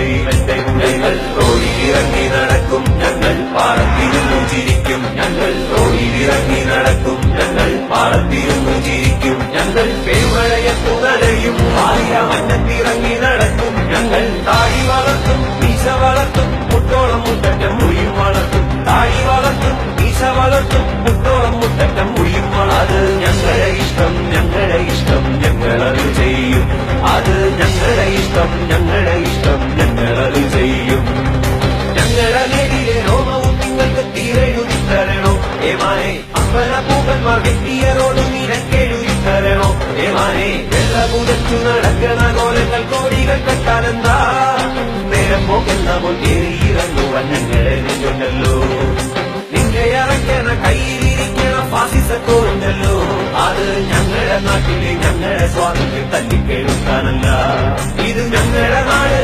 മെല്ലെ ഞങ്ങൾ റോഡിലിറങ്ങി നടക്കും, ഞങ്ങൾ പാടത്തിരുന്നു ചിരിക്കും. ഞങ്ങൾ റോഡിലിറങ്ങി നടക്കും, ഞങ്ങൾ പാടത്തിരുന്നു ചിരിക്കും. ഞങ്ങൾ പേമഴയത്തു നനയും, ആയിര മഞ്ഞത്തിറങ്ങി നടക്കും. ഞങ്ങൾ താടി വളർത്തും, മീശ വളർത്തും, മുട്ടോളം മുട്ടറ്റം മുയും വളർത്തും. താടി വളർത്തും, മീശ വളർത്തും, മുട്ടോളം മുട്ടറ്റം മുയും അത് ഞങ്ങളുടെ ഇഷ്ടം, ഞങ്ങളുടെ ഇഷ്ടം, ഞങ്ങളത് ചെയ്യും. അത് ഞങ്ങളുടെ ഇഷ്ടം, ഞങ്ങളുടെ ഇഷ്ടം, ഞങ്ങളത് ചെയ്യും. ഞങ്ങളുടെ നേരിലെ രോമവും നിങ്ങൾക്ക് തീരെഴുതി തരണോ ഏമാനെ? അമ്പലപ്പൂക്കന്മാർ വ്യക്തിയരോട് നിനക്കെഴുതി തരണോ ഏമാനെ? വെള്ള പുതച്ചു നടക്കണ കോലങ്ങൾ കോടികൾ കെട്ടാനെന്താ? നേരം പോക്കെന്ന പോൽ കയറിയിറങ്ങുവാൻ ഞങ്ങളെ നെഞ്ചുണ്ടല്ലോ. നിന്റെ ഇറക്കണ കയ്യിലിരിക്കണ ഫാസിസക്കോരുണ്ടല്ലോ. അത് ഞങ്ങളുടെ നാട്ടിലെ ഞങ്ങളുടെ സ്വാതന്ത്ര്യം തല്ലിക്കെടുക്കാനല്ല. ഇത് ഞങ്ങളുടെ നാട്,